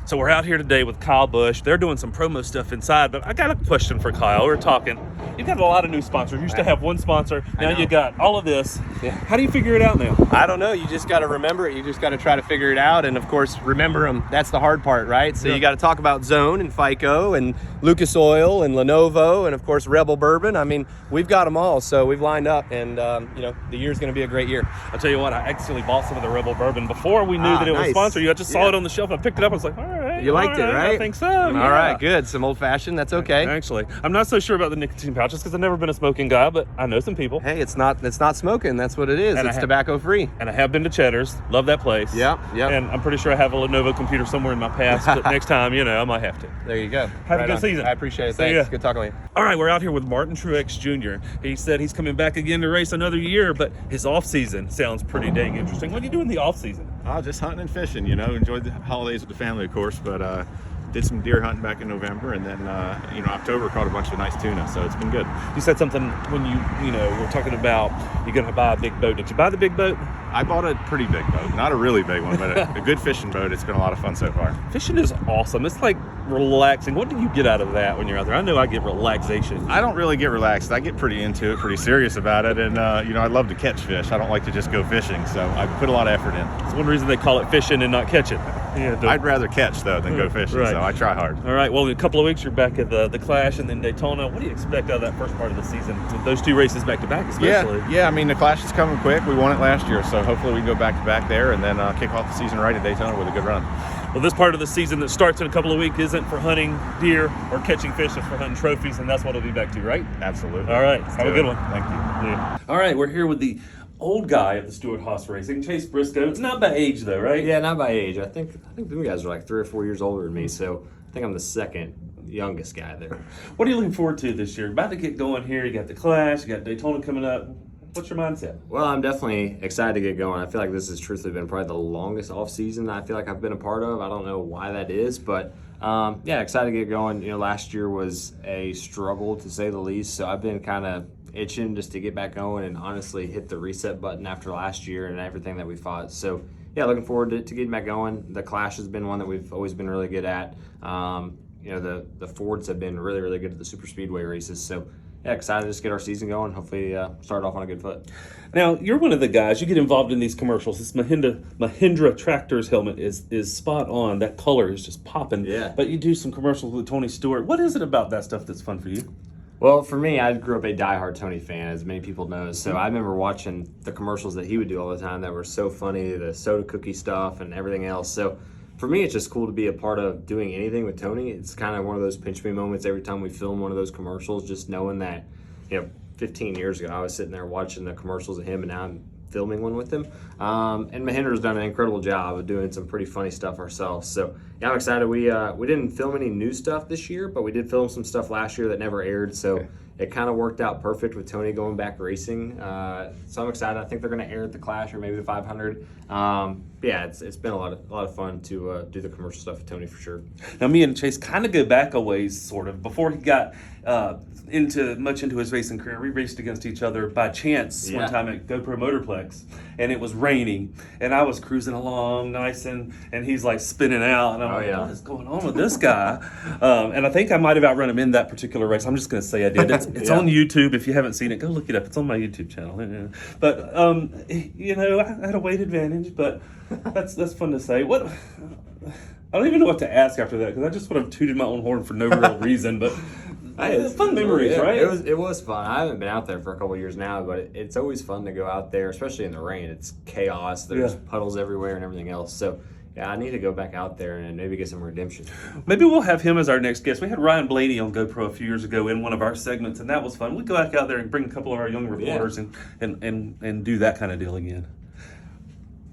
So we're out here today with Kyle Busch. They're doing some promo stuff inside, but I got a question for Kyle. We're talking. You've got a lot of new sponsors. You used to have one sponsor. Now you got all of this. Yeah. How do you figure it out now? I don't know. You just got to remember it. You just got to try to figure it out. And, of course, remember them. That's the hard part, right? So you got to talk about Zone and FICO and Lucas Oil and Lenovo and, of course, Rebel Bourbon. I mean, we've got them all. So we've lined up. And, the year's going to be a great year. I'll tell you what. I actually bought some of the Rebel Bourbon before we knew that it was sponsored. I just saw it on the shelf. I picked it up. I was like, all right. You liked it, right? I think so. All right, good. Some old-fashioned. That's okay. Actually, I'm not so sure about the nicotine pouches because I've never been a smoking guy, but I know some people. Hey, it's not smoking. That's what it is. It's tobacco-free. And I have been to Cheddar's. Love that place. Yep. And I'm pretty sure I have a Lenovo computer somewhere in my past, but next time, I might have to. There you go. Have a good season. I appreciate it. Thanks. Good talking with you. All right, we're out here with Martin Truex Jr. He said he's coming back again to race another year, but his off-season sounds pretty dang interesting. What do you do in the off-season? Just hunting and fishing, enjoyed the holidays with the family, of course, but did some deer hunting back in November, and then, October caught a bunch of nice tuna, so it's been good. You said something when we're talking about you're going to buy a big boat. Did you buy the big boat? I bought a pretty big boat, not a really big one, but a good fishing boat. It's been a lot of fun so far. Fishing is awesome. It's like relaxing. What do you get out of that when you're out there? I know I get relaxation. I don't really get relaxed. I get pretty into it, pretty serious about it, and, I love to catch fish. I don't like to just go fishing, so I put a lot of effort in. It's one reason they call it fishing and not catching. I'd rather catch, though, than go fishing, so I try hard. All right, well, in a couple of weeks, you're back at the Clash and then Daytona. What do you expect out of that first part of the season with those two races back-to-back especially? Yeah, I mean, the Clash is coming quick. We won it last year, so hopefully we can go back-to-back there and then kick off the season right at Daytona with a good run. Well, this part of the season that starts in a couple of weeks isn't for hunting deer or catching fish. It's for hunting trophies, and that's what it'll be back to, right? Absolutely. All right, have a good one. Thank you. Yeah. All right, we're here with the old guy of the Stewart Haas Racing, Chase Briscoe. It's not by age, though, right? Yeah, not by age. I think you guys are like 3 or 4 years older than me, so I think I'm the second youngest guy there. What are you looking forward to this year? About to get going here. You got the Clash, you got Daytona coming up. What's your mindset? Well, I'm definitely excited to get going. I feel like this has truthfully been probably the longest off season I feel like I've been a part of. I don't know why that is, but excited to get going. Last year was a struggle to say the least, so I've been kind of itching just to get back going and honestly hit the reset button after last year and everything that we fought. So yeah, looking forward to getting back going. The Clash has been one that we've always been really good at. The Fords have been really, really good at the super speedway races. So yeah, excited to just get our season going. Hopefully start off on a good foot. Now, you're one of the guys, you get involved in these commercials. This Mahindra Tractor's helmet is spot on. That color is just popping. Yeah. But you do some commercials with Tony Stewart. What is it about that stuff that's fun for you? Well, for me, I grew up a diehard Tony fan, as many people know. So I remember watching the commercials that he would do all the time that were so funny, the soda cookie stuff and everything else. So for me, it's just cool to be a part of doing anything with Tony. It's kind of one of those pinch me moments every time we film one of those commercials, just knowing that, 15 years ago, I was sitting there watching the commercials of him, and now I'm filming one with him. And Mahindra's done an incredible job of doing some pretty funny stuff ourselves. So yeah, I'm excited. We didn't film any new stuff this year, but we did film some stuff last year that never aired. So it kind of worked out perfect with Tony going back racing. So I'm excited. I think they're going to air at the Clash or maybe the 500. It's been a lot of fun to do the commercial stuff with Tony for sure. Now, me and Chase kind of go back a ways, sort of. Before he got into his racing career, we raced against each other by chance one time at GoPro Motorplex, and it was raining, and I was cruising along nice, and he's like spinning out, and I'm what is going on with this guy? And I think I might have outrun him in that particular race. I'm just going to say I did. It's on YouTube. If you haven't seen it, go look it up. It's on my YouTube channel. Yeah. But I had a weight advantage, but that's fun to say. What? I don't even know what to ask after that because I just sort of tooted my own horn for no real reason, but. Fun memories, right? It was fun. I haven't been out there for a couple of years now, but it's always fun to go out there, especially in the rain. It's chaos. There's puddles everywhere and everything else. So, yeah, I need to go back out there and maybe get some redemption. Maybe we'll have him as our next guest. We had Ryan Blaney on GoPro a few years ago in one of our segments, and that was fun. We'd go back out there and bring a couple of our young reporters and do that kind of deal again.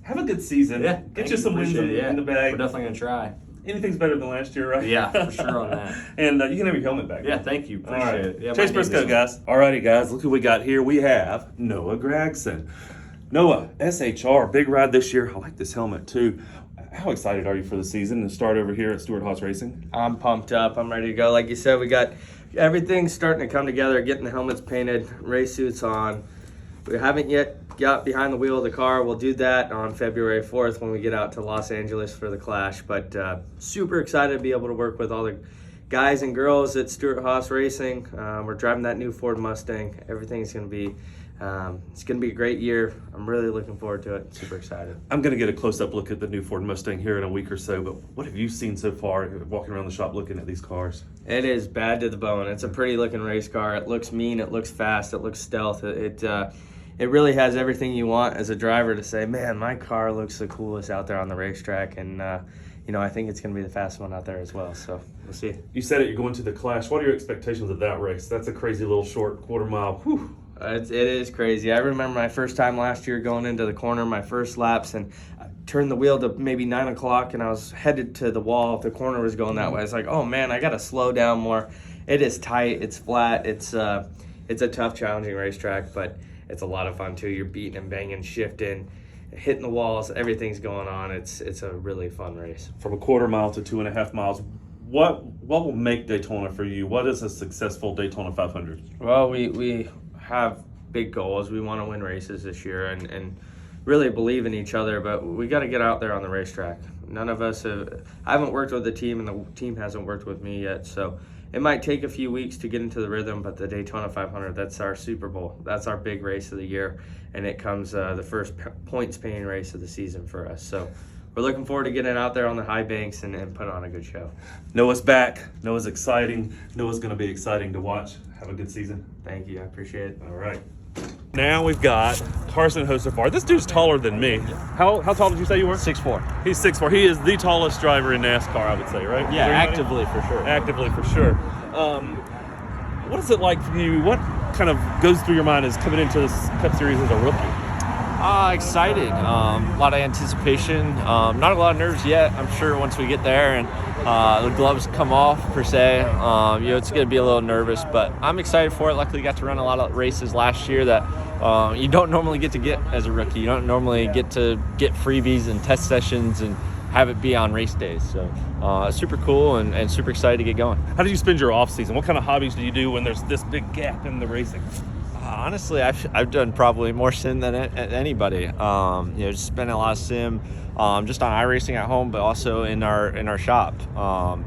Have a good season. Yeah, get you some wins in the bag. We're definitely going to try. Anything's better than last year, right? Yeah, for sure on that. And you can have your helmet back. Yeah, thank you. Appreciate it. Yeah, Chase Briscoe, guys. All righty, guys. Look who we got here. We have Noah Gragson. Noah, SHR, big ride this year. I like this helmet, too. How excited are you for the season and start over here at Stewart Haas Racing? I'm pumped up. I'm ready to go. Like you said, we got everything starting to come together, getting the helmets painted, race suits on. we haven't yet got behind the wheel of the car. We'll do that on February 4th when we get out to Los Angeles for the Clash. But super excited to be able to work with all the guys and girls at Stewart-Haas Racing. We're driving that new Ford Mustang. Everything's going to be it's going to be a great year. I'm really looking forward to it. Super excited. I'm going to get a close-up look at the new Ford Mustang here in a week or so, but what have you seen so far walking around the shop looking at these cars? It is bad to the bone. It's a pretty looking race car. It looks mean, it looks fast, it looks stealth. It really has everything you want as a driver to say, man, my car looks the coolest out there on the racetrack. And I think it's going to be the fastest one out there as well. So we'll see. You said it, you're going to the Clash. What are your expectations of that race? That's a crazy little short quarter mile. Whew. It is crazy. I remember my first time last year going into the corner, my first laps, and I turned the wheel to maybe 9 o'clock, and I was headed to the wall. The corner was going that way. It's like, oh man, I got to slow down more. It is tight. It's flat. It's a tough, challenging racetrack, but it's a lot of fun too. You're beating and banging, shifting, hitting the walls. Everything's going on. It's a really fun race. From a quarter mile to 2.5 miles, what will make Daytona for you? What is a successful Daytona 500? Well, we have big goals. We want to win races this year and really believe in each other, but we got to get out there on the racetrack. None of us I haven't worked with the team, and the team hasn't worked with me yet, so it might take a few weeks to get into the rhythm, but the Daytona 500, that's our Super Bowl. That's our big race of the year, and it comes the first points-paying race of the season for us. So we're looking forward to getting out there on the high banks and put on a good show. Noah's back. Noah's exciting. Noah's going to be exciting to watch. Have a good season. Thank you. I appreciate it. All right. Now we've got Carson Hocevar. This dude's taller than me. How tall did you say you were? 6'4". He's 6'4". He is the tallest driver in NASCAR, I would say, right? Yeah, Everybody? actively for sure. Actively for sure. What is it like for you? What kind of goes through your mind as coming into this Cup Series as a rookie? Excited. A lot of anticipation. Not a lot of nerves yet. I'm sure once we get there and the gloves come off, per se, it's going to be a little nervous, but I'm excited for it. Luckily, got to run a lot of races last year that you don't normally get to get as a rookie. You don't normally get to get freebies and test sessions and have it be on race days. So super cool and super excited to get going. How do you spend your off season? What kind of hobbies do you do when there's this big gap in the racing? Honestly, I've done probably more sim than anybody. Just spending a lot of sim, just on iRacing at home, but also in our shop.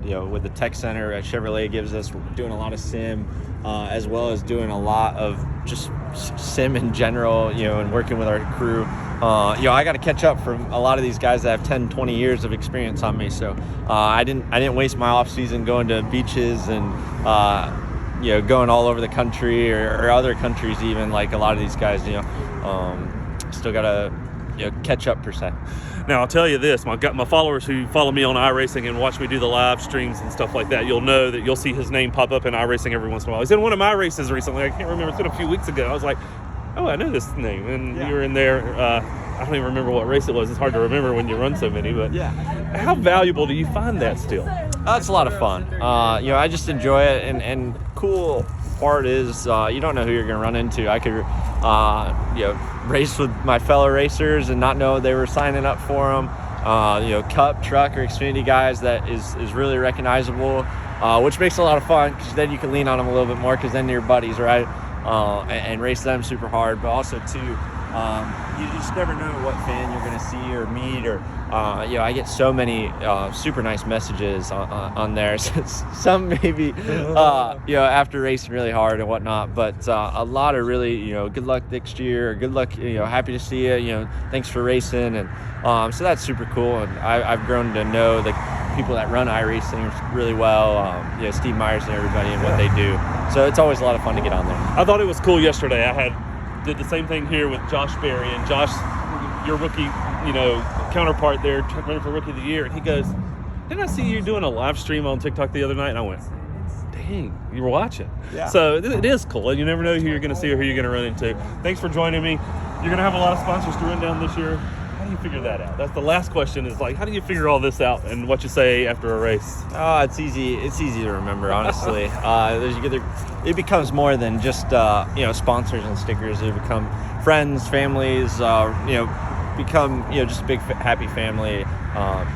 With the tech center at Chevrolet gives us doing a lot of sim, as well as doing a lot of just sim in general. And working with our crew. I got to catch up from a lot of these guys that have 10, 20 years of experience on me. So I didn't waste my off season going to beaches and going all over the country or other countries even, like a lot of these guys, still got to catch up, per se. Now, I'll tell you this, my followers who follow me on iRacing and watch me do the live streams and stuff like that, you'll know that you'll see his name pop up in iRacing every once in a while. He's in one of my races recently. I can't remember. It's been a few weeks ago. I was like, oh, I know this name. And you were in there. I don't even remember what race it was. It's hard to remember when you run so many. But how valuable do you find that still? It's a lot of fun. I just enjoy it. And cool part is you don't know who you're going to run into. I could race with my fellow racers and not know they were signing up for them. Cup, truck, or Xfinity guys that is really recognizable, which makes it a lot of fun because then you can lean on them a little bit more because then they're your buddies, right? And race them super hard, but also too, you just never know what fan you're going to see or meet, or I get so many super nice messages on there. Some maybe after racing really hard and whatnot, but a lot of really good luck next year, or good luck, happy to see you, thanks for racing, and so that's super cool. And I've grown to know the people that run iRacing really well, Steve Myers and everybody and what they do. So it's always a lot of fun to get on there. I thought it was cool yesterday. Did the same thing here with Josh Berry, and Josh, your rookie, counterpart there, running for Rookie of the Year, and he goes, "Didn't I see you doing a live stream on TikTok the other night?" And I went, "Dang, you were watching." Yeah. So it is cool, and you never know who you're going to see or who you're going to run into. Thanks for joining me. You're going to have a lot of sponsors to run down this year. How do you figure that out? That's the last question. Is like, how do you figure all this out and what you say after a race? Oh, it's easy. It's easy to remember, honestly. It becomes more than just sponsors and stickers. It become friends, families. Become just a big happy family.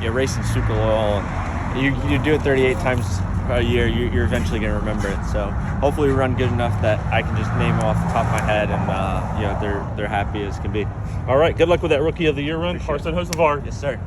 Racing super loyal. And, you do it 38 times a year, you're eventually going to remember it. So hopefully we run good enough that I can just name them off the top of my head, and they're happy as can be. All right, good luck with that Rookie of the Year run, Carson Hocevar. Yes, sir.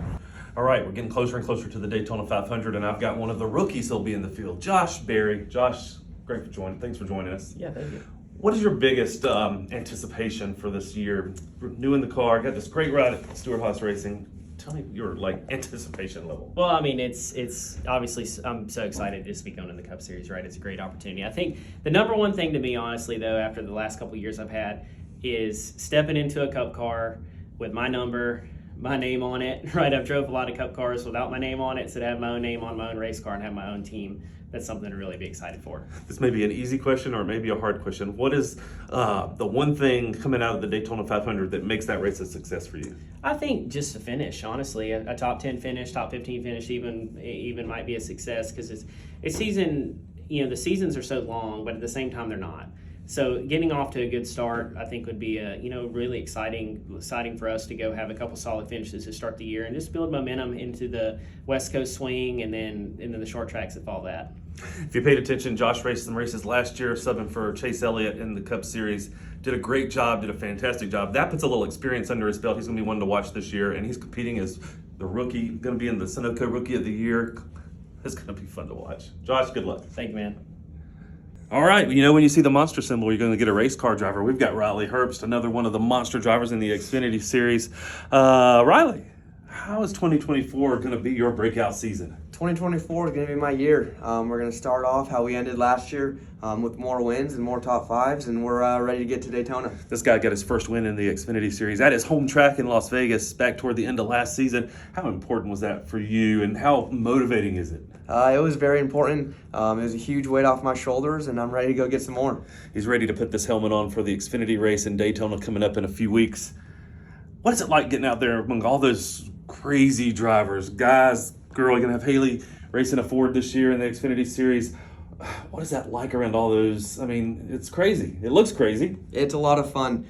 All right, we're getting closer and closer to the Daytona 500, and I've got one of the rookies who'll be in the field, Josh Berry. Josh, great for joining. Thanks for joining us. Yeah, thank you. What is your biggest anticipation for this year? New in the car, got this great ride at Stewart-Haas Racing. Tell me your anticipation level. Well, I mean, it's obviously, I'm so excited just to be going in the Cup Series, right? It's a great opportunity. I think the number one thing to me, honestly, though, after the last couple of years I've had, is stepping into a Cup car with my number, my name on it, right? I've drove a lot of Cup cars without my name on it, so to have my own name on my own race car and have my own team, that's something to really be excited for. This may be an easy question or maybe a hard question. What is the one thing coming out of the Daytona 500 that makes that race a success for you? I think just a finish, honestly, a top 10 finish, top 15 finish, even might be a success, because it's season. The seasons are so long, but at the same time they're not. So getting off to a good start, I think, would be really exciting for us to go have a couple solid finishes to start the year and just build momentum into the West Coast swing and then into the short tracks that follow that. If you paid attention, Josh raced some races last year, subbing for Chase Elliott in the Cup Series. Did a great job, did a fantastic job. That puts a little experience under his belt. He's going to be one to watch this year, and he's competing as the rookie, going to be in the Sunoco Rookie of the Year. It's going to be fun to watch. Josh, good luck. Thank you, man. All right, when you see the monster symbol, you're going to get a race car driver. We've got Riley Herbst, another one of the monster drivers in the Xfinity Series. Riley, how is 2024 going to be your breakout season? 2024 is going to be my year. We're going to start off how we ended last year with more wins and more top fives, and we're ready to get to Daytona. This guy got his first win in the Xfinity Series at his home track in Las Vegas back toward the end of last season. How important was that for you, and how motivating is it? It was very important. It was a huge weight off my shoulders, and I'm ready to go get some more. He's ready to put this helmet on for the Xfinity race in Daytona coming up in a few weeks. What is it like getting out there among all those crazy drivers? Guys, girl, you're going to have Haley racing a Ford this year in the Xfinity Series. What is that like around all those? I mean, it's crazy. It looks crazy. It's a lot of fun.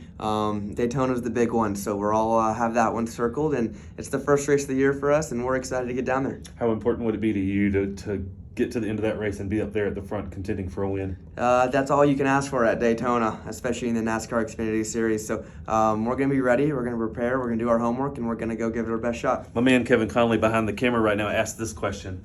Daytona's the big one, so we're all have that one circled, and it's the first race of the year for us, and we're excited to get down there. How important would it be to you to get to the end of that race and be up there at the front contending for a win? That's all you can ask for at Daytona, especially in the NASCAR Xfinity Series. So we're going to be ready, we're going to prepare, we're going to do our homework, and we're going to go give it our best shot. My man Kevin Conley behind the camera right now asked this question.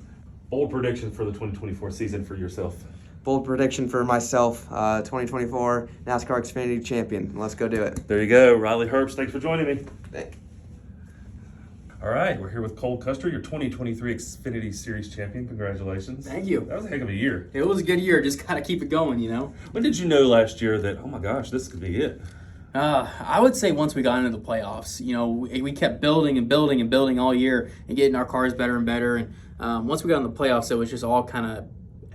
Bold prediction for the 2024 season for yourself. Bold prediction for myself, 2024 NASCAR Xfinity champion. Let's go do it. There you go. Riley Herbst, thanks for joining me. Thanks. All right, we're here with Cole Custer, your 2023 Xfinity Series champion. Congratulations. Thank you. That was a heck of a year. It was a good year. Just gotta keep it going, you know. When did you know last year that, oh my gosh, this could be it? I would say once we got into the playoffs, we kept building and building and building all year and getting our cars better and better. And once we got in the playoffs, it was just all kind of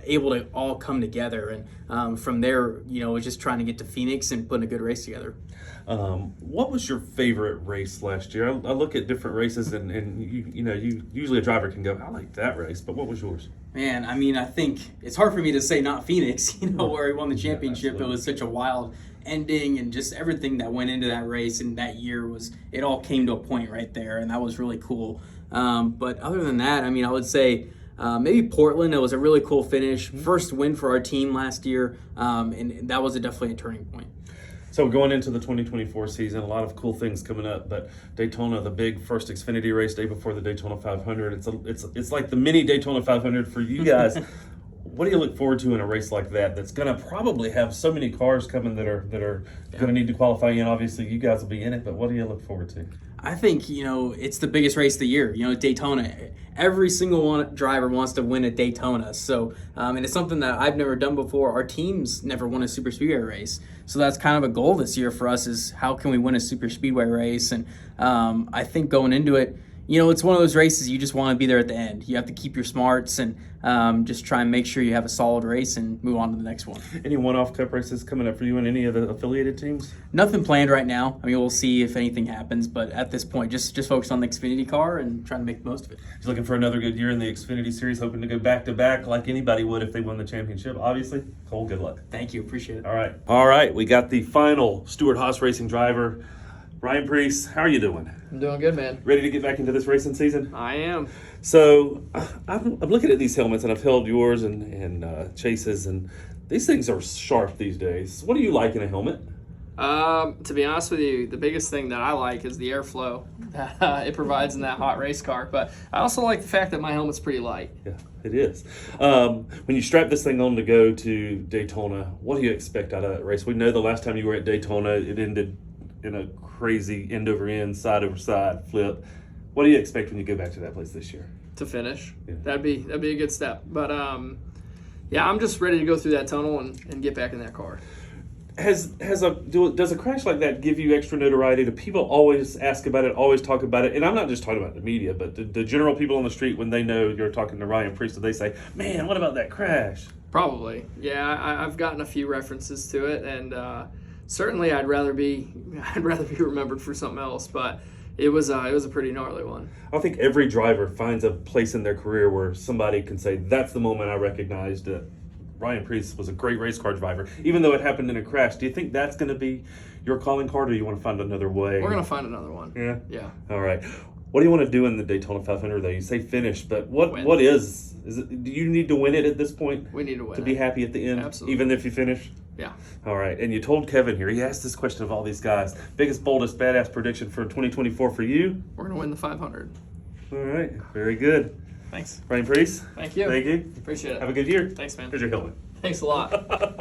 able to all come together. And from there, it was just trying to get to Phoenix and putting a good race together. What was your favorite race last year? I look at different races, and you usually a driver can go, I like that race, but what was yours? Man, I mean, I think it's hard for me to say not Phoenix, where he won the championship. It was such a wild ending, and just everything that went into that race and that year it all came to a point right there, and that was really cool. But other than that, I mean, I would say maybe Portland. It was a really cool finish. First win for our team last year, and that was definitely a turning point. So going into the 2024 season, a lot of cool things coming up, but Daytona, the big first Xfinity race day before the Daytona 500. It's like the mini Daytona 500 for you guys. What do you look forward to in a race like that that's going to probably have so many cars coming that are going to need to qualify in? Obviously, you guys will be in it, but what do you look forward to? I think, it's the biggest race of the year. Daytona. Every single driver wants to win at Daytona. So, and it's something that I've never done before. Our team's never won a super speedway race. So that's kind of a goal this year for us, is how can we win a super speedway race? And I think going into it, it's one of those races you just want to be there at the end. You have to keep your smarts and just try and make sure you have a solid race and move on to the next one. Any one-off cup races coming up for you in any of the affiliated teams? Nothing planned right now. I mean, we'll see if anything happens, but at this point, just focus on the Xfinity car and trying to make the most of it. He's looking for another good year in the Xfinity Series, hoping to go back-to-back like anybody would if they won the championship. Obviously, Cole, good luck. Thank you. Appreciate it. All right. We got the final Stewart-Haas Racing driver. Ryan Preece, how are you doing? I'm doing good, man. Ready to get back into this racing season? I am. So I'm looking at these helmets, and I've held yours and Chase's, and these things are sharp these days. What do you like in a helmet? To be honest with you, the biggest thing that I like is the airflow that it provides in that hot race car. But I also like the fact that my helmet's pretty light. Yeah, it is. When you strap this thing on to go to Daytona, what do you expect out of that race? We know the last time you were at Daytona, it ended in a crazy end over end, side over side flip. What do you expect when you go back to that place this year? To finish, Yeah. that'd be a good step. But yeah, I'm just ready to go through that tunnel and get back in that car. Does a crash like that give you extra notoriety? Do people always ask about it, always talk about it? And I'm not just talking about the media, but the general people on the street, when they know you're talking to Ryan Preece, do they say, "Man, what about that crash?" Probably, yeah. I've gotten a few references to it, and certainly I'd rather be remembered for something else. But it was a pretty gnarly one. I think every driver finds a place in their career where somebody can say, "That's the moment I recognized that Ryan Preece was a great race car driver," even though it happened in a crash. Do you think that's going to be your calling card, or do you want to find another way? We're gonna find another one. Yeah. Yeah. All right. What do you want to do in the Daytona 500 though? You say finish, but Win. what is it? Do you need to win it at this point? We need to win To be happy at the end, Absolutely. even if you finish. Yeah. All right. And you told Kevin here. He asked this question of all these guys. Biggest, boldest, badass prediction for 2024 for you? We're gonna win the 500. All right. Very good. Thanks. Ryan Preece. Thank you. Thank you. Appreciate it. Have a good year. Thanks, man. Here's your helmet. Thanks a lot.